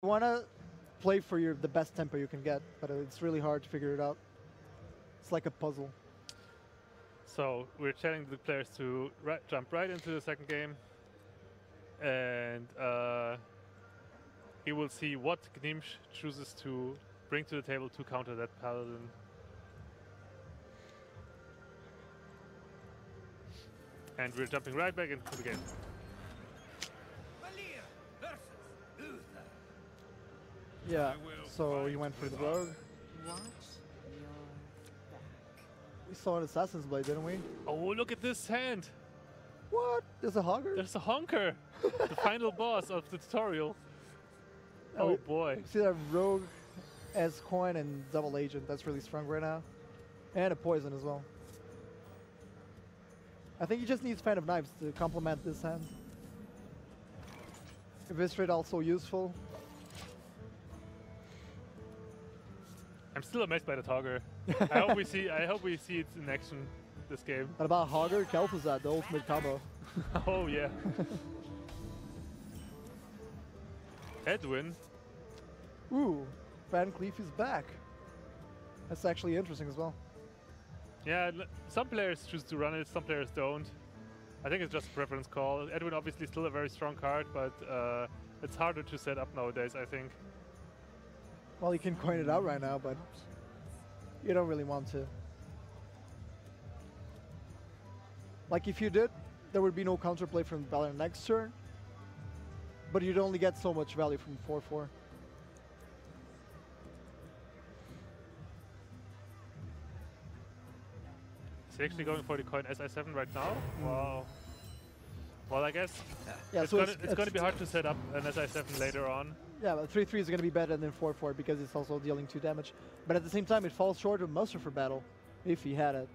You want to play for the best tempo you can get, but it's really hard to figure it out. It's like a puzzle. So we're telling the players to jump right into the second game, and he will see what Gnimsh chooses to bring to the table to counter that paladin. And we're jumping right back into the game. Yeah, so he went for the rogue. Watch your back. We saw an Assassin's Blade, didn't we? Oh, look at this hand! What? There's a Hogger? There's a honker! The final boss of the tutorial. Oh boy. See that rogue as coin and double agent. That's really strong right now. And a poison as well. I think he just needs Fan of Knives to complement this hand. Eviscerate also useful. I'm still amazed by the Togger. I hope we see it in action this game. What about Hogger? Kel'Thuzad, the ultimate combo. Oh yeah. Edwin. Ooh, Van Cleef is back. That's actually interesting as well. Yeah, some players choose to run it, some players don't. I think it's just a preference call. Edwin obviously still a very strong card, but it's harder to set up nowadays, I think. Well, you can coin it out right now, but you don't really want to. Like if you did, there would be no counterplay from Valor next turn, but you'd only get so much value from 4/4. Is he actually going for the coin SI7 right now? Wow. Well, I guess yeah, it's going to be hard to set up an SI7 later on. Yeah, but 3/3 is going to be better than 4/4 because it's also dealing 2 damage. But at the same time, it falls short of Muster for battle, if he had it.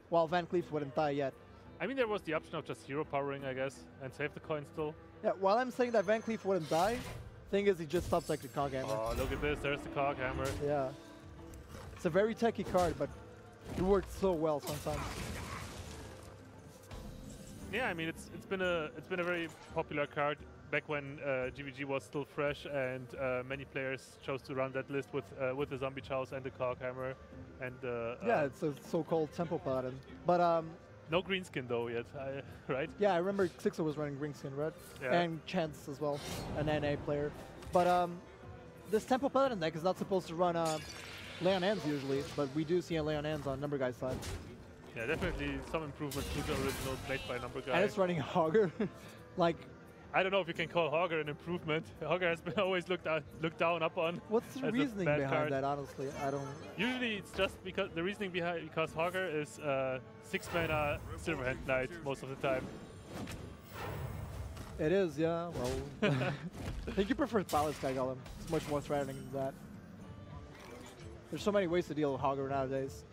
While Van Cleef wouldn't die yet. I mean, there was the option of just hero powering, I guess, and save the coin still. Yeah, while I'm saying that Van Cleef wouldn't die, thing is he just stops like the Cog Hammer. Oh, look at this, there's the Cog Hammer. Yeah. It's a very techy card, but it works so well sometimes. Yeah, I mean, it's been a very popular card back when GVG was still fresh, and many players chose to run that list with the Zombie Chows and the Cog Hammer, and yeah, it's a so-called tempo pattern. But no greenskin though yet, right? yeah, I remember Sixo was running greenskin, right? Yeah. And Chance as well, an NA player. But this tempo pattern deck is not supposed to run Leon Hands usually, but we do see a Leon Hands on Numberguy's side. Yeah, definitely some improvement to the original played by Numberguy. And it's running Hogger. Like, I don't know if you can call Hogger an improvement. Hogger has been always looked down upon. What's the reasoning behind that? Honestly, I don't. Usually, it's just because the reasoning because Hogger is 6 mana Silverhand Knight most of the time. It is, yeah. Well, I think you prefer Palace Sky Golem. It's much more threatening than that. There's so many ways to deal with Hogger nowadays.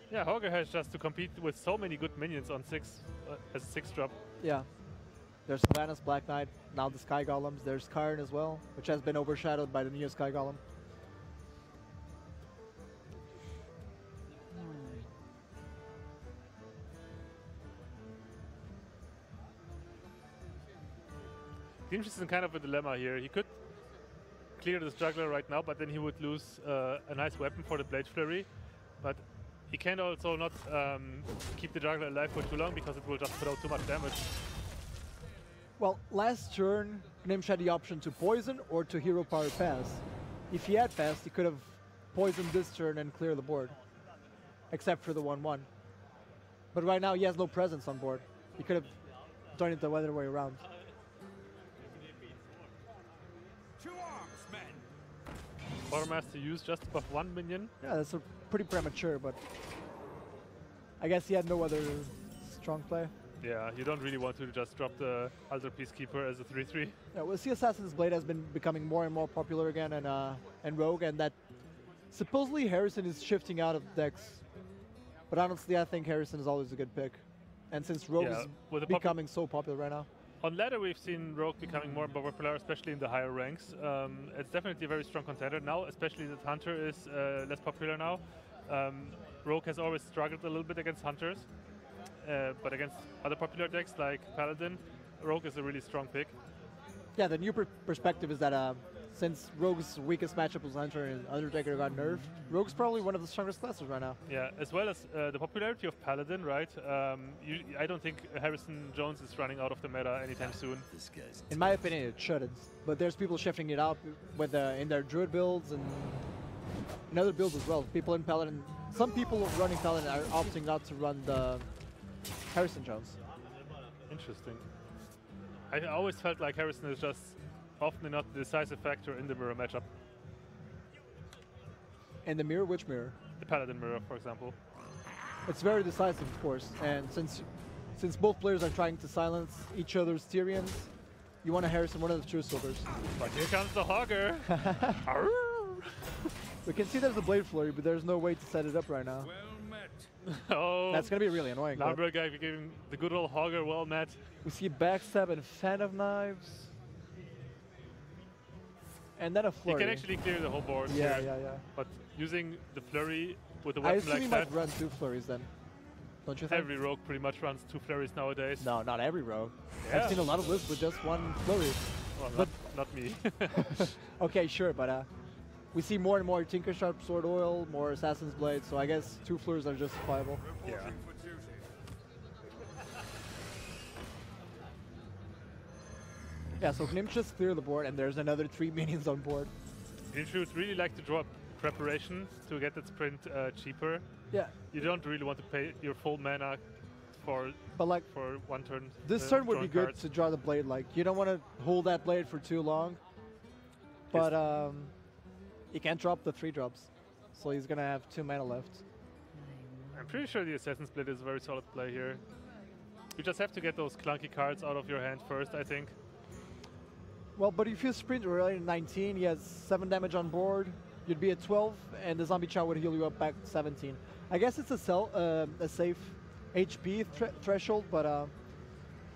Yeah, Hogger has just to compete with so many good minions on 6 as a 6-drop. Yeah. There's Sylvanas Black Knight, now the Sky Golems. There's Karn as well, which has been overshadowed by the new Sky Golem. Gnimsh is in kind of a dilemma here. He could clear this juggler right now, but then he would lose a nice weapon for the Blade Flurry. But he can also not keep the juggler alive for too long because it will just put out too much damage. Well, last turn, Gnimsh had the option to poison or to hero power pass. If he had passed, he could have poisoned this turn and clear the board. Except for the 1/1. But right now he has no presence on board. He could have done it the other way around. Quartermaster to use just above 1 minion. Yeah, that's pretty premature, but I guess he had no other strong play. Yeah, you don't really want to just drop the Altar Peacekeeper as a 3/3. Yeah, we'll see Assassin's Blade has been becoming more and more popular again, and Rogue, and that supposedly Harrison is shifting out of decks. But honestly, I think Harrison is always a good pick. And since Rogue is becoming so popular right now. On ladder, we've seen Rogue becoming more and more popular, especially in the higher ranks. It's definitely a very strong contender now, especially that Hunter is less popular now. Rogue has always struggled a little bit against Hunters, but against other popular decks like Paladin, Rogue is a really strong pick. Yeah, the new perspective is that since Rogue's weakest matchup was Hunter and Undertaker got nerfed, Rogue's probably one of the strongest classes right now. Yeah, as well as the popularity of Paladin, right? I don't think Harrison Jones is running out of the meta anytime soon. In my opinion, it shouldn't. But there's people shifting it out with in their Druid builds and in other builds as well. People in Paladin, some people running Paladin are opting not to run the Harrison Jones. Interesting. I always felt like Harrison is just often not the decisive factor in the mirror matchup. In the mirror, which mirror? The Paladin mirror, for example. It's very decisive, of course, and since both players are trying to silence each other's Tyrians, you want to Harrison one of the true silvers. But here comes the Hogger! We can see there's a Blade Flurry, but there's no way to set it up right now. Oh, that's going to be really annoying. Numberguy giving the good old Hogger well met. We see backstab and Fan of Knives. And then a flurry. He can actually clear the whole board. Yeah, here, yeah. But using the flurry with a I weapon assume like he that, might run 2 flurries then. Don't you think? every rogue pretty much runs 2 flurries nowadays. No, not every rogue. Yeah. I've seen a lot of lists with just 1 flurry. Well, But not me. okay, sure, but we see more and more Tinker Sharp Sword Oil, more Assassin's Blade, so I guess 2 flurries are justifiable. Yeah. Yeah, so Gnimsh just clear the board, and there's another 3 minions on board. Gnimsh would really like to draw preparation to get that sprint cheaper. Yeah. You don't really want to pay your full mana for for 1 turn. This turn would be good cards. to draw the blade. Like, you don't want to hold that blade for too long, but he can't drop the 3 drops, so he's gonna have 2 mana left. I'm pretty sure the Assassin's Blade is a very solid play here. You just have to get those clunky cards out of your hand first, I think. Well, but if you sprint already at 19, he has 7 damage on board. You'd be at 12, and the Zombie Chow would heal you up back to 17. I guess it's a safe HP threshold, but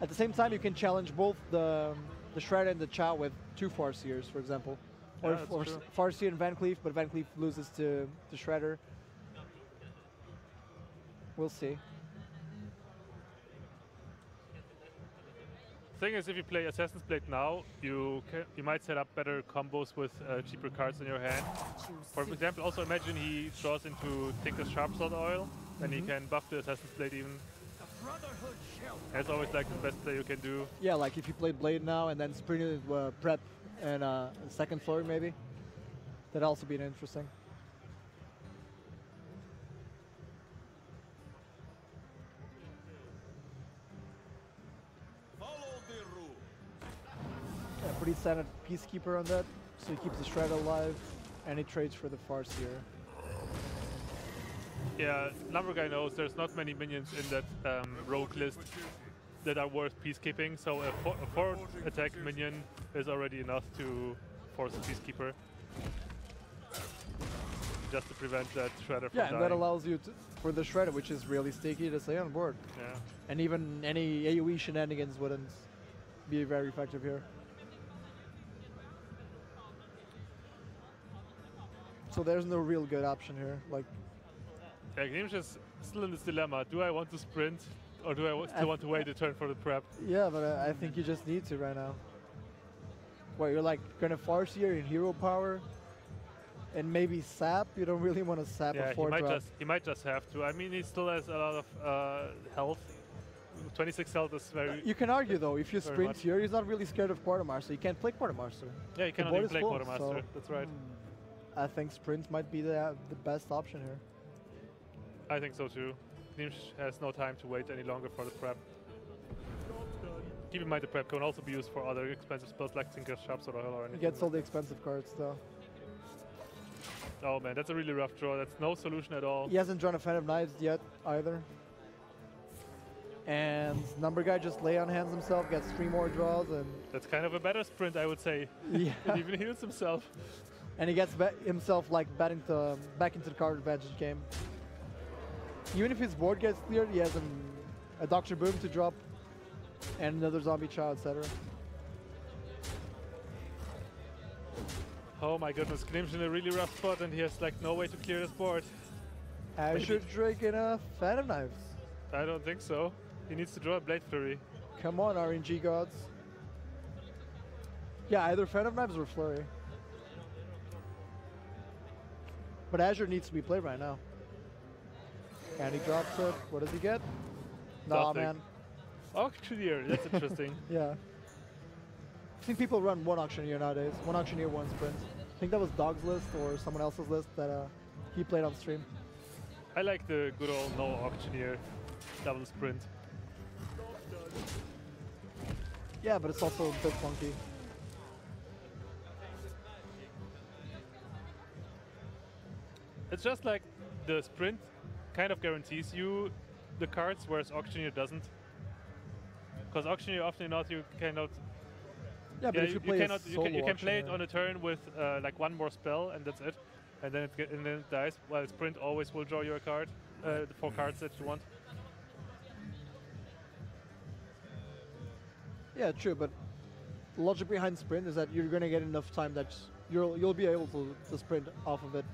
at the same time, you can challenge both the Shredder and the Chow with 2 Farseers, for example. Yeah, Or Farseer and Van Cleef, but Van Cleef loses to Shredder. We'll see. Thing is, if you play Assassin's Blade now, you might set up better combos with cheaper cards in your hand. For example, also imagine he draws into Tinker's Sharp Sword Oil, and he can buff the Assassin's Blade even. That's always like the best play you can do. Yeah, like if you played Blade now and then sprinted prep and a second flurry maybe. That'd also be interesting. Yeah, pretty standard Peacekeeper on that, so he keeps the Shred alive, and he trades for the Farseer. Yeah, Numberguy knows there's not many minions in that rogue list that are worth peacekeeping, so a 4 attack minion is already enough to force a Peacekeeper. Just to prevent that Shredder from dying. And that allows you for the Shredder, which is really sticky, to stay on board. Yeah. And even any AoE shenanigans wouldn't be very effective here. So there's no real good option here. Like, yeah, Gnimsh is still in this dilemma. Do I want to sprint, or do I still want to wait a turn for the prep? Yeah, but I think you just need to right now. What, you're like gonna Farseer in hero power, and maybe sap? You don't really want to sap a 4-drop. He might just have to. I mean, he still has a lot of health. 26 health is very. You can argue though, if you sprint much. here, he's not really scared of Quartermaster. You can't play Quartermaster. Yeah, you cannot even play Quartermaster. That's right. I think sprint might be the best option here. I think so too. Gnimsh has no time to wait any longer for the prep. Keep in mind the prep can also be used for other expensive spells like Tinker's Sharp Sword Oil or anything. He gets all the expensive cards though. Oh man, that's a really rough draw. That's no solution at all. He hasn't drawn a Fan of Knives yet either. And Numberguy just lay on hands himself, gets 3 more draws, and that's kind of a better sprint, I would say. Yeah. It even heals himself. And he gets himself like back into the card advantage game. Even if his board gets cleared, he has a Dr. Boom to drop, and another Zombie Chow, etc. Oh my goodness, Gnimsh in a really rough spot, and he has like no way to clear his board. Azure Drake and a Fan of Knives. I don't think so. He needs to draw a Blade Flurry. Come on, RNG gods. Yeah, either Fan of Knives or Flurry. But Azure needs to be played right now. And he drops it. What does he get? Nah, Nothing. man. Auctioneer, that's interesting. Yeah. I think people run one auctioneer nowadays. One auctioneer, one sprint. I think that was Dog's list or someone else's list that he played on stream. I like the good old no auctioneer double sprint. Yeah, but it's also a bit funky. It's just like the sprint kind of guarantees you the cards, whereas auctioneer doesn't. Because auctioneer often enough you cannot. Yeah, but if you play you can play it on a turn with like one more spell and that's it, and then it dies. While sprint always will draw you a card, the 4 cards that you want. Yeah, true, but the logic behind sprint is that you're going to get enough time that you'll be able to sprint off of it.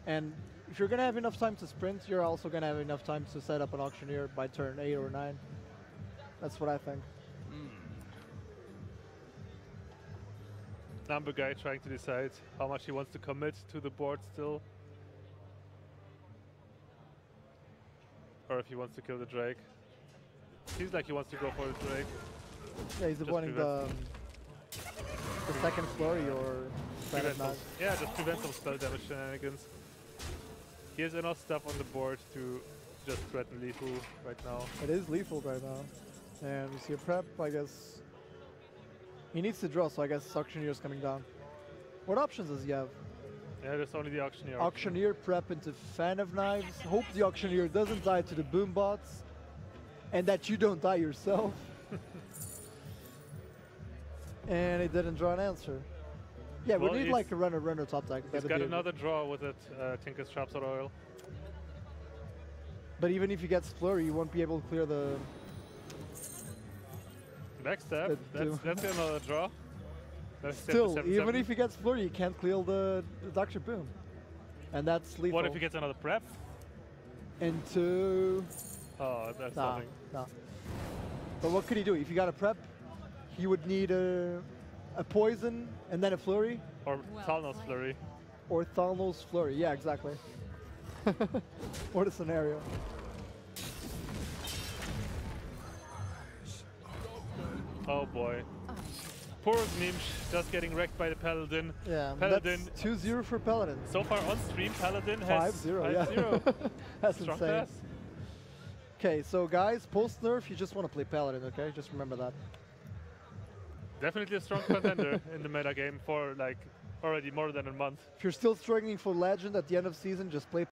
And if you're going to have enough time to sprint, you're also going to have enough time to set up an auctioneer by turn 8 or 9. That's what I think. Numberguy trying to decide how much he wants to commit to the board still. Or if he wants to kill the Drake. Seems like he wants to go for the Drake. Yeah, he's avoiding the second flurry or yeah, just prevent some spell damage shenanigans. He has enough stuff on the board to just threaten lethal right now. It is lethal right now. And we see a prep, I guess. He needs to draw, so I guess Auctioneer's coming down. What options does he have? Yeah, there's only the Auctioneer. Auctioneer prep into Fan of Knives. Hope the Auctioneer doesn't die to the boom bots. And that you don't die yourself. And he didn't draw an answer. Yeah, well, we need like a runner top deck. He's got another draw with it, Tinker's Sharpsword Oil. But even if he gets Flurry, you won't be able to clear the... Backstab, that's another draw. Still, even if he gets Flurry, he can't clear the Dr. Boom. And that's lethal. What if he gets another prep? Into... Oh, that's nothing. Nah. But what could he do? If he got a prep, he would need a poison and then a flurry. Or Thalnos Flurry. Or Thalnos Flurry, yeah, exactly. What a scenario. Oh boy. Poor Gnimsh just getting wrecked by the Paladin. Yeah, Paladin. that's 2-0 for Paladin. So far on stream, Paladin has 5-0, yeah. That's Strong insane. pass. Okay, so guys, post-nerf, you just want to play Paladin, okay? Just remember that. Definitely a strong contender in the meta game for like already more than a month. If you're still struggling for Legend at the end of season, just play